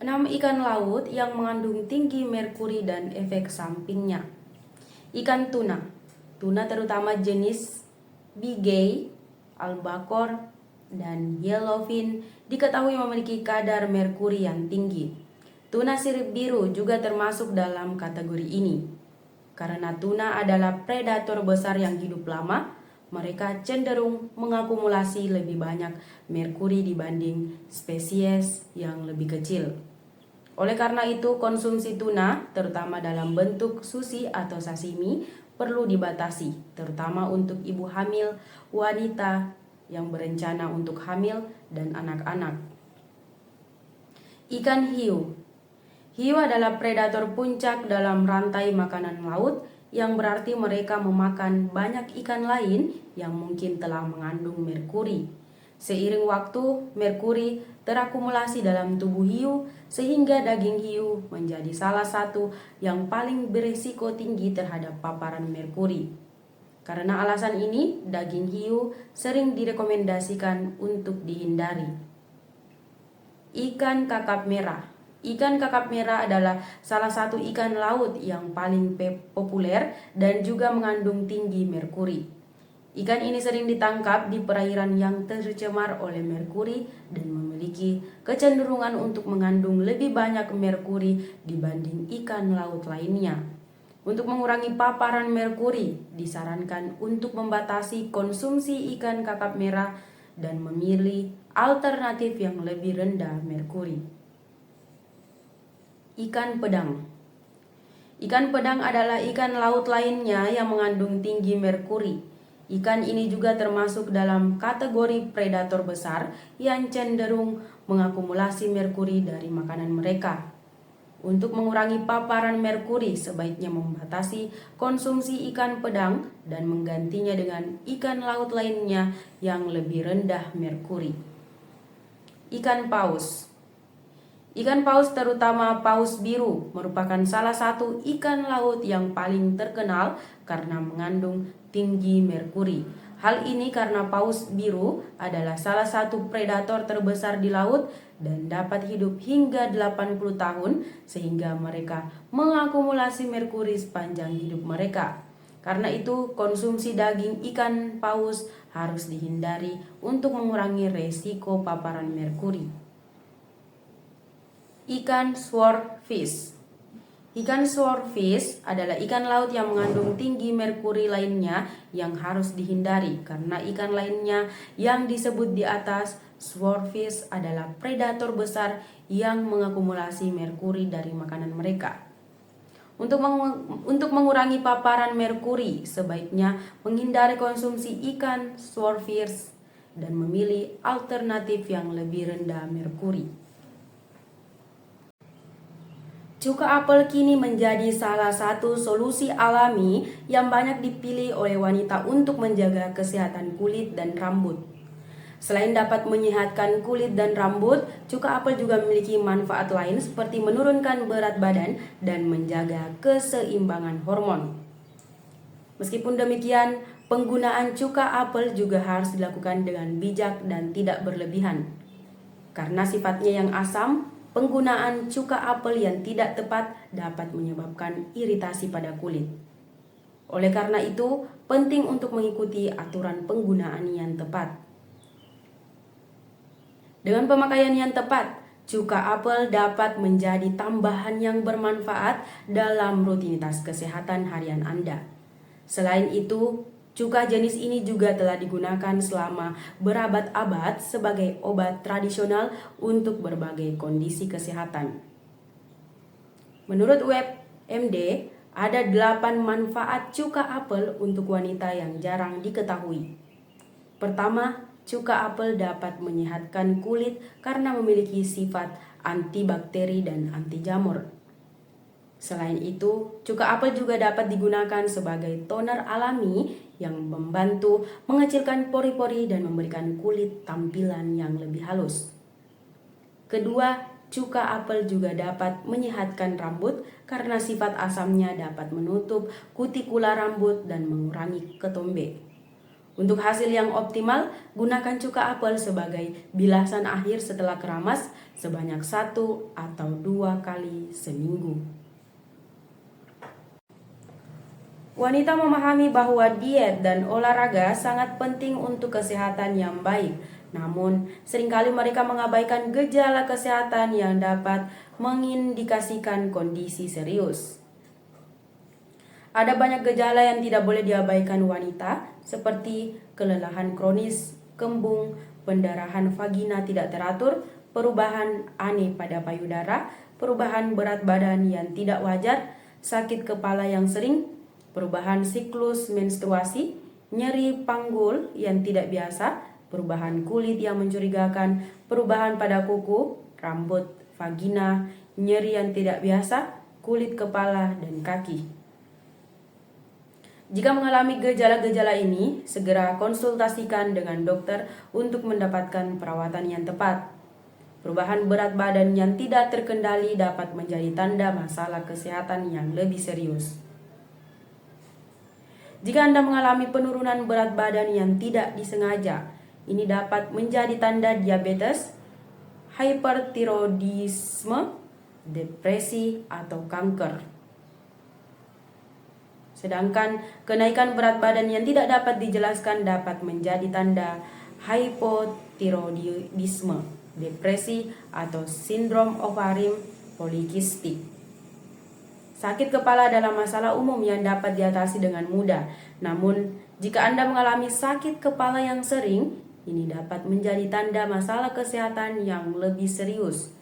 6 ikan laut yang mengandung tinggi merkuri dan efek sampingnya. Ikan tuna. Tuna terutama jenis bigay, albacore, dan yellowfin diketahui memiliki kadar merkuri yang tinggi. Tuna sirip biru juga termasuk dalam kategori ini. Karena tuna adalah predator besar yang hidup lama, mereka cenderung mengakumulasi lebih banyak merkuri dibanding spesies yang lebih kecil. Oleh karena itu, konsumsi tuna, terutama dalam bentuk sushi atau sashimi, perlu dibatasi, terutama untuk ibu hamil, wanita yang berencana untuk hamil, dan anak-anak. Ikan hiu. Hiu adalah predator puncak dalam rantai makanan laut, yang berarti mereka memakan banyak ikan lain yang mungkin telah mengandung merkuri. Seiring waktu, merkuri terakumulasi dalam tubuh hiu sehingga daging hiu menjadi salah satu yang paling berisiko tinggi terhadap paparan merkuri. Karena alasan ini, daging hiu sering direkomendasikan untuk dihindari. Ikan kakap merah. Ikan kakap merah adalah salah satu ikan laut yang paling populer dan juga mengandung tinggi merkuri. Ikan ini sering ditangkap di perairan yang tercemar oleh merkuri dan memiliki kecenderungan untuk mengandung lebih banyak merkuri dibanding ikan laut lainnya. Untuk mengurangi paparan merkuri, disarankan untuk membatasi konsumsi ikan kakap merah dan memilih alternatif yang lebih rendah merkuri. Ikan pedang. Ikan pedang adalah ikan laut lainnya yang mengandung tinggi merkuri. Ikan ini juga termasuk dalam kategori predator besar yang cenderung mengakumulasi merkuri dari makanan mereka. Untuk mengurangi paparan merkuri, sebaiknya membatasi konsumsi ikan pedang dan menggantinya dengan ikan laut lainnya yang lebih rendah merkuri. Ikan paus. Ikan paus, terutama paus biru, merupakan salah satu ikan laut yang paling terkenal karena mengandung tinggi merkuri. Hal ini karena paus biru adalah salah satu predator terbesar di laut dan dapat hidup hingga 80 tahun sehingga mereka mengakumulasi merkuri sepanjang hidup mereka. Karena itu, konsumsi daging ikan paus harus dihindari untuk mengurangi resiko paparan merkuri. Ikan swordfish. Ikan swordfish adalah ikan laut yang mengandung tinggi merkuri lainnya yang harus dihindari karena ikan lainnya yang disebut di atas. Swordfish adalah predator besar yang mengakumulasi merkuri dari makanan mereka. Untuk mengurangi paparan merkuri, sebaiknya menghindari konsumsi ikan swordfish dan memilih alternatif yang lebih rendah merkuri. Cuka apel kini menjadi salah satu solusi alami yang banyak dipilih oleh wanita untuk menjaga kesehatan kulit dan rambut. Selain dapat menyehatkan kulit dan rambut, cuka apel juga memiliki manfaat lain seperti menurunkan berat badan dan menjaga keseimbangan hormon. Meskipun demikian, penggunaan cuka apel juga harus dilakukan dengan bijak dan tidak berlebihan. Karena sifatnya yang asam, penggunaan cuka apel yang tidak tepat dapat menyebabkan iritasi pada kulit. Oleh karena itu, penting untuk mengikuti aturan penggunaan yang tepat. Dengan pemakaian yang tepat, cuka apel dapat menjadi tambahan yang bermanfaat dalam rutinitas kesehatan harian Anda. Selain itu, cuka jenis ini juga telah digunakan selama berabad-abad sebagai obat tradisional untuk berbagai kondisi kesehatan. Menurut WebMD, ada 8 manfaat cuka apel untuk wanita yang jarang diketahui. Pertama, cuka apel dapat menyehatkan kulit karena memiliki sifat antibakteri dan anti jamur. Selain itu, cuka apel juga dapat digunakan sebagai toner alami yang membantu mengecilkan pori-pori dan memberikan kulit tampilan yang lebih halus. Kedua, cuka apel juga dapat menyehatkan rambut karena sifat asamnya dapat menutup kutikula rambut dan mengurangi ketombe. Untuk hasil yang optimal, gunakan cuka apel sebagai bilasan akhir setelah keramas sebanyak 1 atau 2 kali seminggu. Wanita memahami bahwa diet dan olahraga sangat penting untuk kesehatan yang baik. Namun, seringkali mereka mengabaikan gejala kesehatan yang dapat mengindikasikan kondisi serius. Ada banyak gejala yang tidak boleh diabaikan wanita, seperti kelelahan kronis, kembung, pendarahan vagina tidak teratur, perubahan aneh pada payudara, perubahan berat badan yang tidak wajar, sakit kepala yang sering, perubahan siklus menstruasi, nyeri panggul yang tidak biasa, perubahan kulit yang mencurigakan, perubahan pada kuku, rambut, vagina, nyeri yang tidak biasa, kulit kepala, dan kaki. Jika mengalami gejala-gejala ini, segera konsultasikan dengan dokter untuk mendapatkan perawatan yang tepat. Perubahan berat badan yang tidak terkendali dapat menjadi tanda masalah kesehatan yang lebih serius. Jika Anda mengalami penurunan berat badan yang tidak disengaja, ini dapat menjadi tanda diabetes, hipertiroidisme, depresi, atau kanker. Sedangkan kenaikan berat badan yang tidak dapat dijelaskan dapat menjadi tanda hipotiroidisme, depresi, atau sindrom ovarim polikistik. Sakit kepala adalah masalah umum yang dapat diatasi dengan mudah. Namun, jika Anda mengalami sakit kepala yang sering, ini dapat menjadi tanda masalah kesehatan yang lebih serius.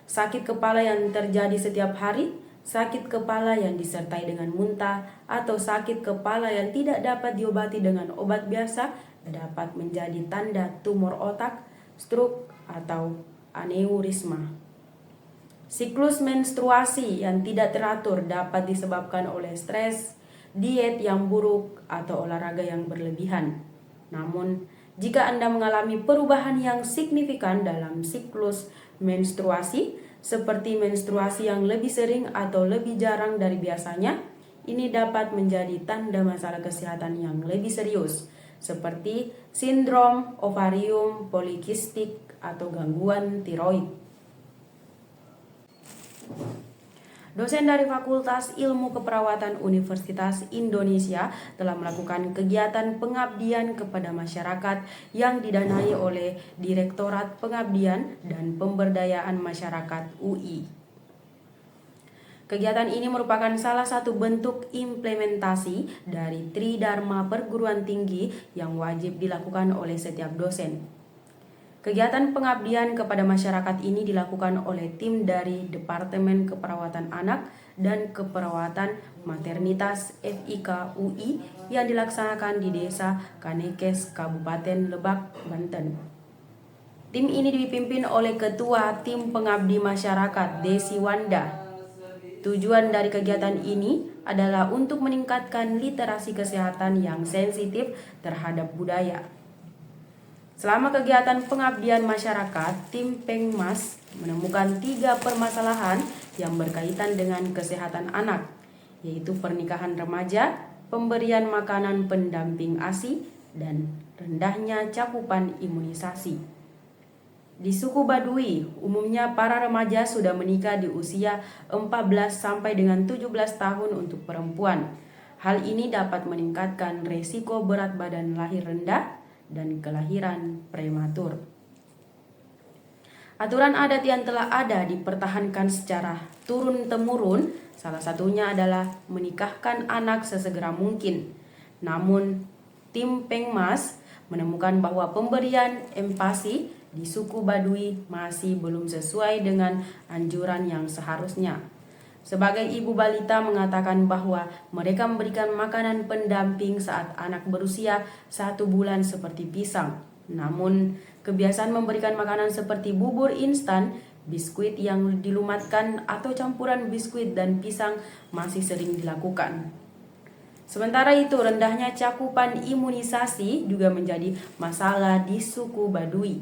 Sakit kepala yang terjadi setiap hari, sakit kepala yang disertai dengan muntah, atau sakit kepala yang tidak dapat diobati dengan obat biasa dapat menjadi tanda tumor otak, stroke, atau aneurisma. Siklus menstruasi yang tidak teratur dapat disebabkan oleh stres, diet yang buruk, atau olahraga yang berlebihan. Namun, jika Anda mengalami perubahan yang signifikan dalam siklus menstruasi, seperti menstruasi yang lebih sering atau lebih jarang dari biasanya, ini dapat menjadi tanda masalah kesehatan yang lebih serius, seperti sindrom ovarium polikistik atau gangguan tiroid. Dosen dari Fakultas Ilmu Keperawatan Universitas Indonesia telah melakukan kegiatan pengabdian kepada masyarakat yang didanai oleh Direktorat Pengabdian dan Pemberdayaan Masyarakat UI. Kegiatan ini merupakan salah satu bentuk implementasi dari Tridharma Perguruan Tinggi yang wajib dilakukan oleh setiap dosen. Kegiatan pengabdian kepada masyarakat ini dilakukan oleh tim dari Departemen Keperawatan Anak dan Keperawatan Maternitas FIK UI yang dilaksanakan di Desa Kanekes, Kabupaten Lebak, Banten. Tim ini dipimpin oleh Ketua Tim Pengabdi Masyarakat Desi Wanda. Tujuan dari kegiatan ini adalah untuk meningkatkan literasi kesehatan yang sensitif terhadap budaya. Selama kegiatan pengabdian masyarakat, tim Pengmas menemukan 3 permasalahan yang berkaitan dengan kesehatan anak, yaitu pernikahan remaja, pemberian makanan pendamping ASI, dan rendahnya cakupan imunisasi. Di suku Baduy, umumnya para remaja sudah menikah di usia 14 sampai dengan 17 tahun untuk perempuan. Hal ini dapat meningkatkan resiko berat badan lahir rendah dan kelahiran prematur. Aturan adat yang telah ada dipertahankan secara turun-temurun, salah satunya adalah menikahkan anak sesegera mungkin. Namun, tim Pengmas menemukan bahwa pemberian empasi di suku Baduy masih belum sesuai dengan anjuran yang seharusnya. Sebagai ibu balita mengatakan bahwa mereka memberikan makanan pendamping saat anak berusia 1 bulan seperti pisang. Namun, kebiasaan memberikan makanan seperti bubur instan, biskuit yang dilumatkan, atau campuran biskuit dan pisang masih sering dilakukan. Sementara itu, rendahnya cakupan imunisasi juga menjadi masalah di suku Baduy.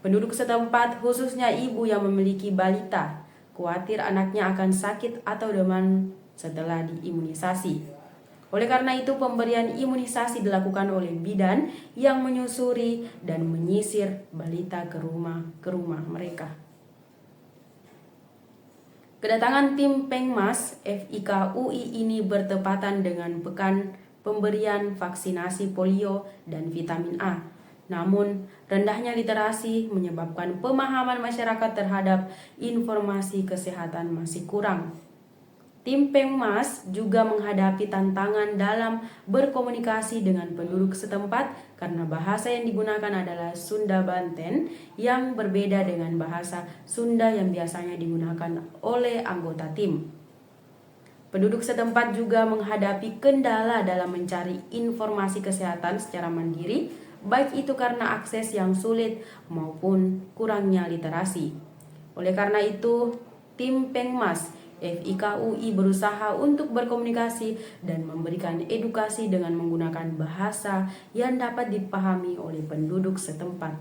Penduduk setempat, khususnya ibu yang memiliki balita, khawatir anaknya akan sakit atau demam setelah diimunisasi. Oleh karena itu, pemberian imunisasi dilakukan oleh bidan yang menyusuri dan menyisir balita ke rumah mereka. Kedatangan tim Pengmas FIK UI ini bertepatan dengan pekan pemberian vaksinasi polio dan vitamin A. Namun, rendahnya literasi menyebabkan pemahaman masyarakat terhadap informasi kesehatan masih kurang. Tim Pengmas juga menghadapi tantangan dalam berkomunikasi dengan penduduk setempat karena bahasa yang digunakan adalah Sunda Banten yang berbeda dengan bahasa Sunda yang biasanya digunakan oleh anggota tim. Penduduk setempat juga menghadapi kendala dalam mencari informasi kesehatan secara mandiri, baik itu karena akses yang sulit maupun kurangnya literasi. Oleh karena itu, tim Pengmas FIK UI berusaha untuk berkomunikasi dan memberikan edukasi dengan menggunakan bahasa yang dapat dipahami oleh penduduk setempat.